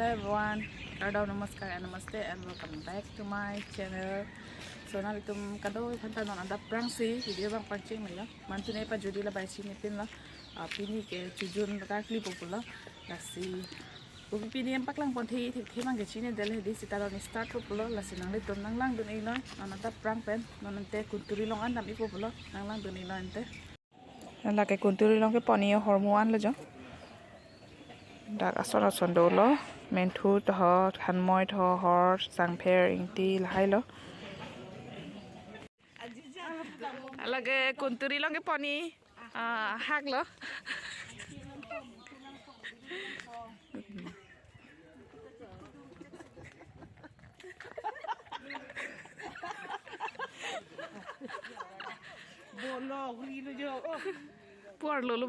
Hello everyone, Radau Namaskar and Namaste and welcome back to my channel. So now itum kado hanta non ada prang si video bang pancing mila. Mantu ne pa judi la baisi ne pin la. Pini ke tujun ka clip pula. Lasi ubi pini empak lang ponthi thi mang ke chine dele di sitaro ni start pula lasi nang le tom nang lang dun ei noi. Non ada prang pen non ante kunturi long andam ipo pula nang lang dun ei noi ante. Nala ke kunturi long ke poni hormuan la jo. Dak asor asor dolo mentu toh hanmoy toh hor sangper ingti lahai lo alage kunturi long ke poni hak lo bolo guri lo jo puar lo lo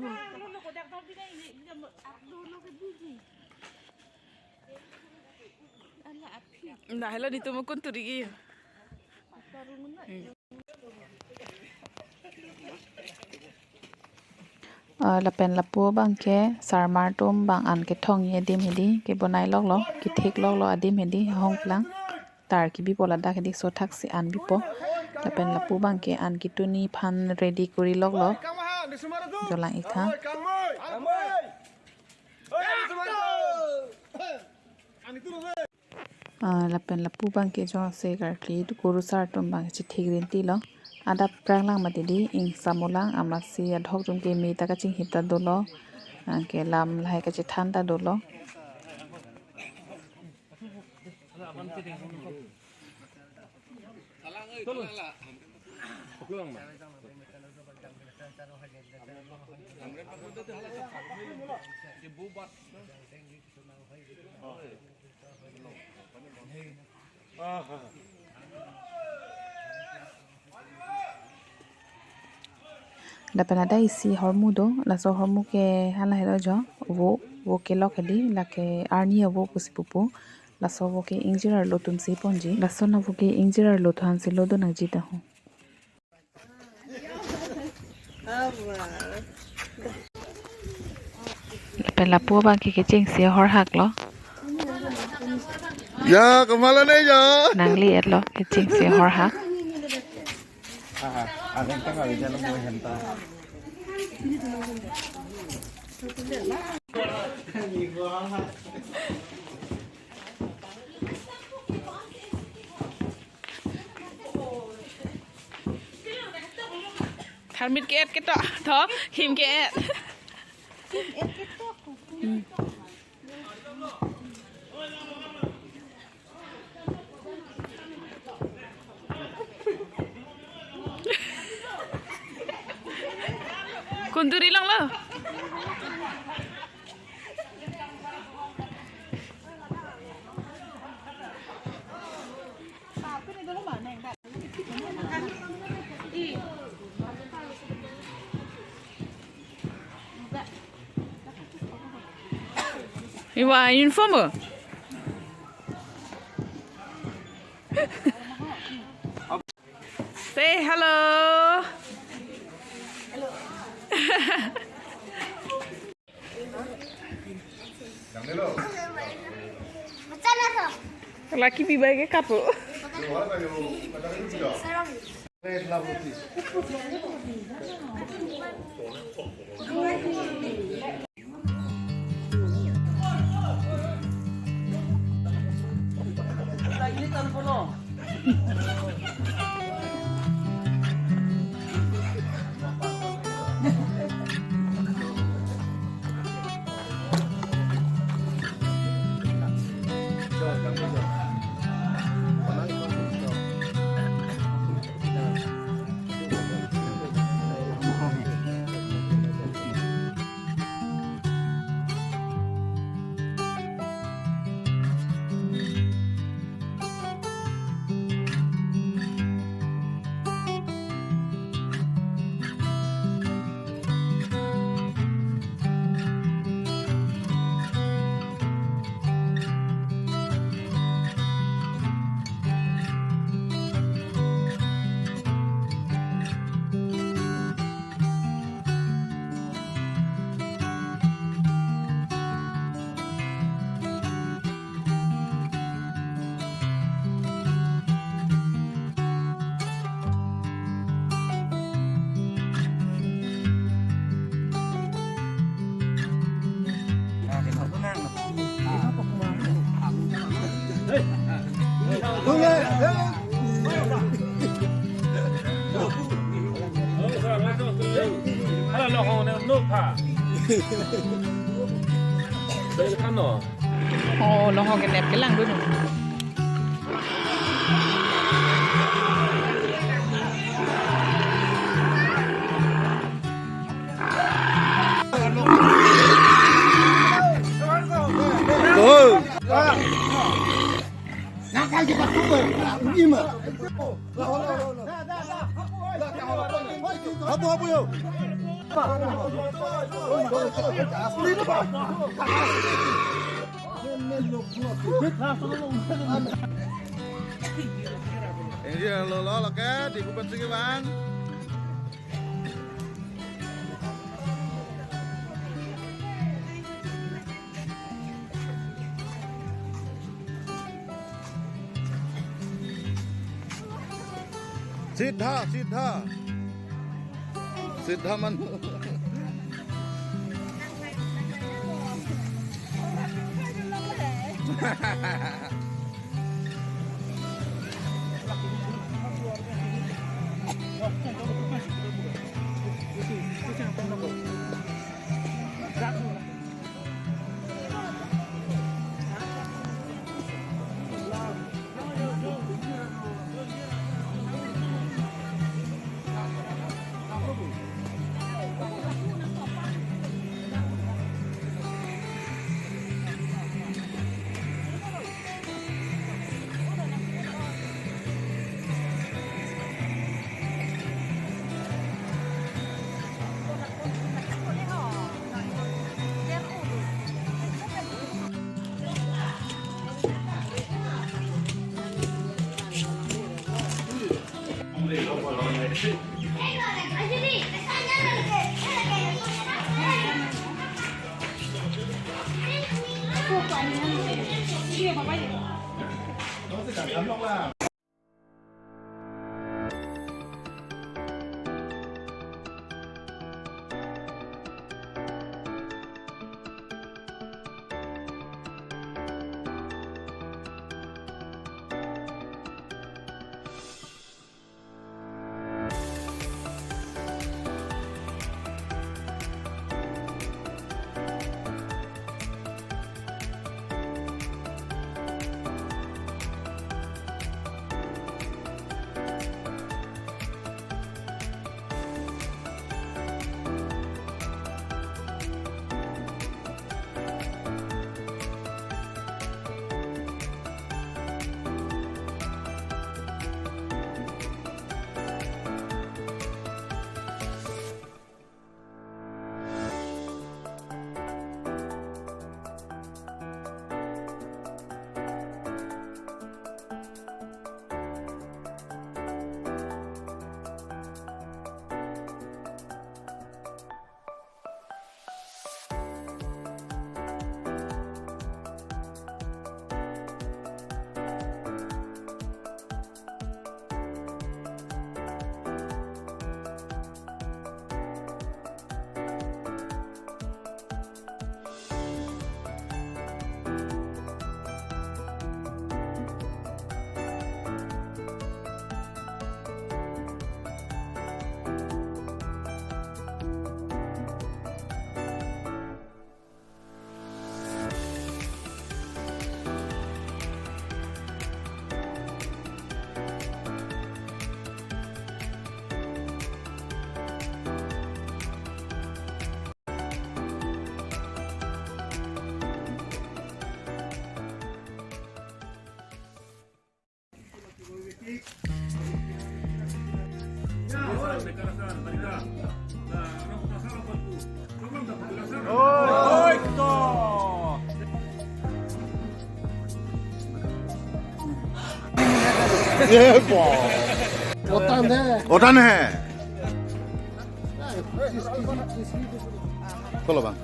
nah hello ditemu kunturi gi lapen lapu bang ke sarmar tum bang an ke thong ye dim hedi ke bonai lok lo ki thik lok lo adim hedi hong plang tar ki bi pola dak hedi so thak si an bi po lapen lapu bang ke an ki tuni phan ready kuri lok lo jolang ikha lapen lapu bang ke jo se gartli guru sar tum bang chi thik rin ti lo ada prang lang mati di ing samulang amasi adhok tum ke mi ta ka ching hita dolo ke lam lai ka chi thanda dolo dapat ada isi hormu do laso hormu ke hala helo jo wo ke lok hedi la ke arni wo pusipupu laso wo ke injirar lo tum si ponji laso na wo ke injirar lo than si lo do nang jita hu pela pu bang ke ching si hor hak lo ya kemana nih ya nang li et lo ke ching si hor hak ada yang tengah di dalam mau hentai tharmit ke et ke to tho him ke et kunturi long lo Iwa uniform Say hello. Laki bibai ke kapo. Halo, hon lupa. Đây kan no. โอ้ลองหอกันแนบกันหลังด้วยหนู Rồi. Hấp hấp yêu. Ini lo ke di kupet sini bang. Siddha man. ये ओटान है खोलो bang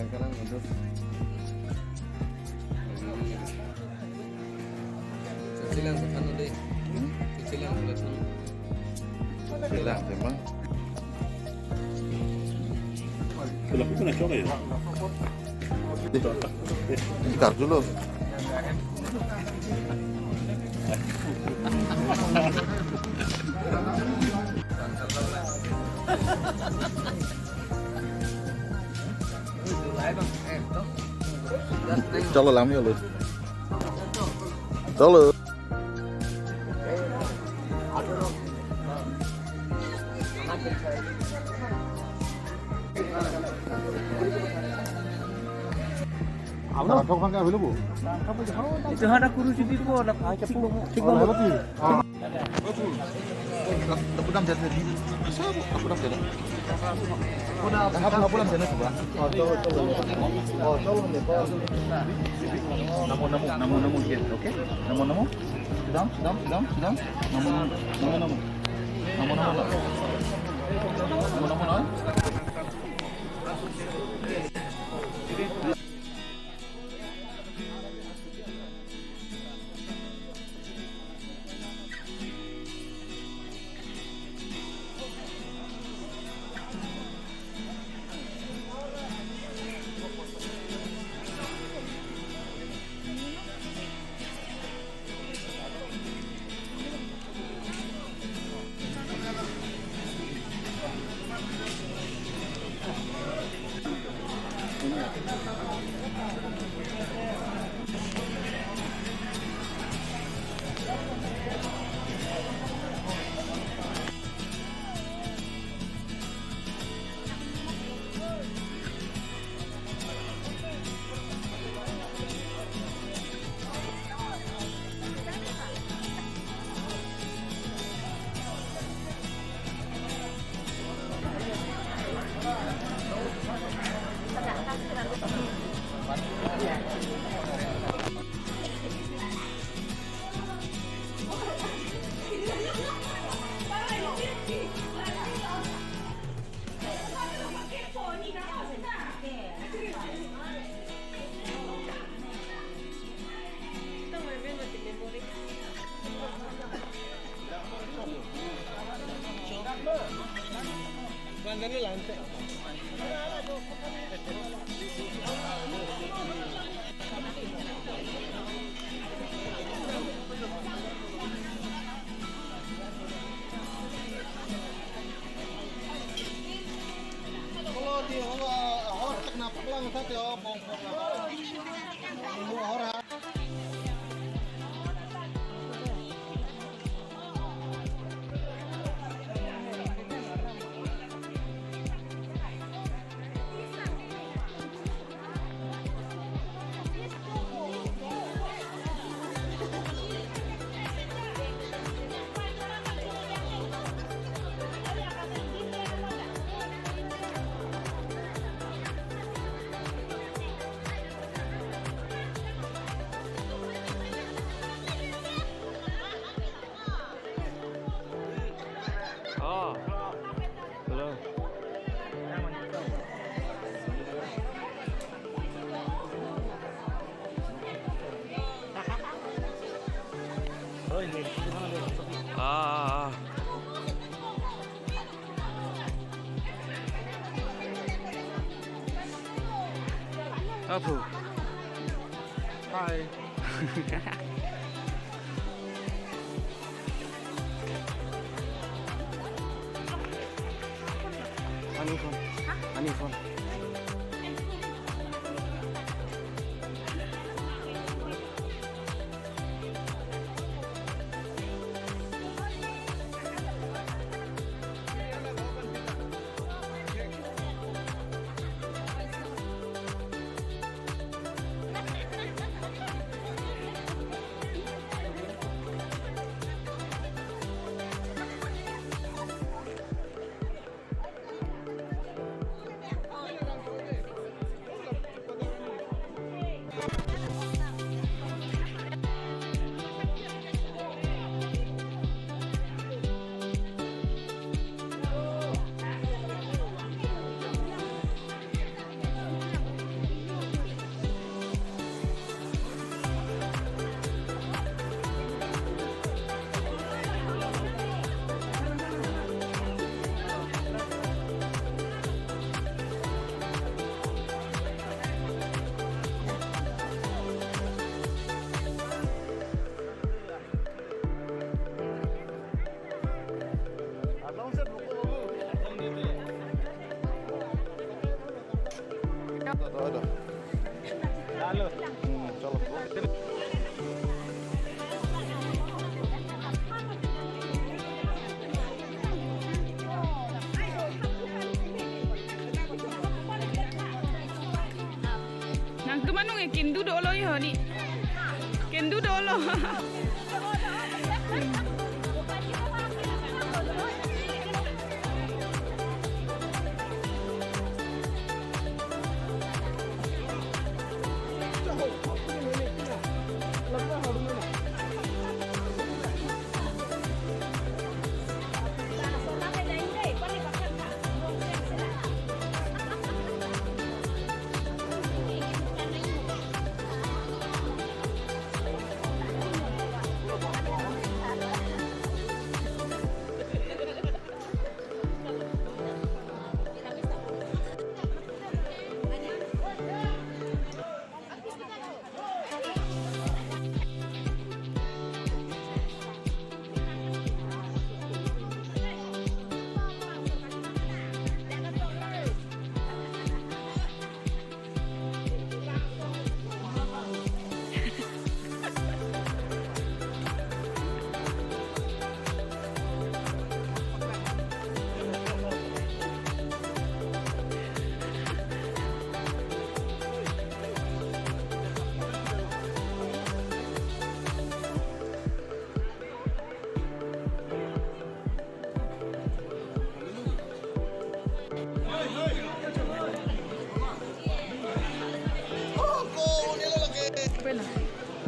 kadang untuk cicilan kan udah cicilan udah hilang memang. Kenapa kena coba ya? Dikar dulu. Cho lo làm nhiều luôn. Đó luôn. Apa? Kau kan kau belum? Itu ada kurus itu kok ada cik Aku dalam jalan ni. Aku dalam jalan. Aku dalam jalan sebelah. Namo dia, okey? Namo. Sedang. Namo. Apa? Hai. Anifon. ada. Nang kemana nge kindu dolo ya ni? Kindu dolo.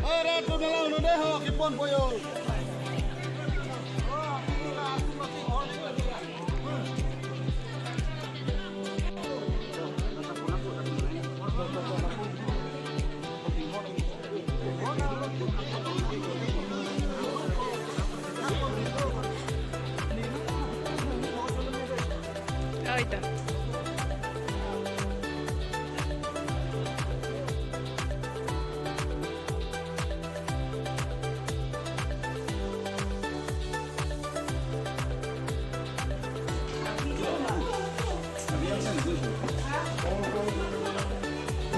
Ada tu dalam nu deh ho kipon poyo. Oh, itu.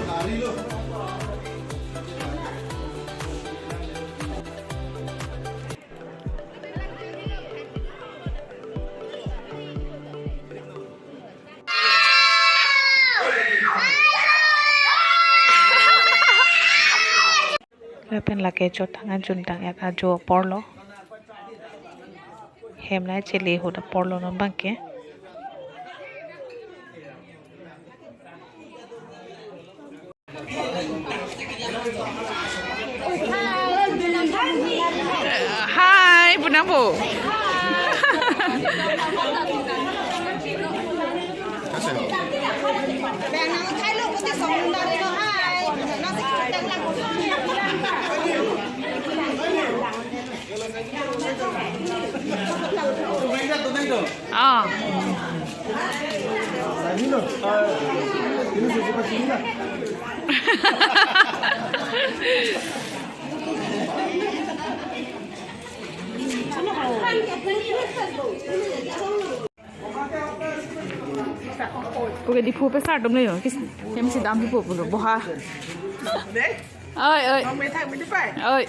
Hari lo. Pen lake tangan juntang yak ajo porlo hemla chili hoda porlo non bangke Hai, Bunda Bu. Oh. Oke, di pu besar dong nih, kis, yang mesti dalam di pu, boha. Oi, oi. Oi.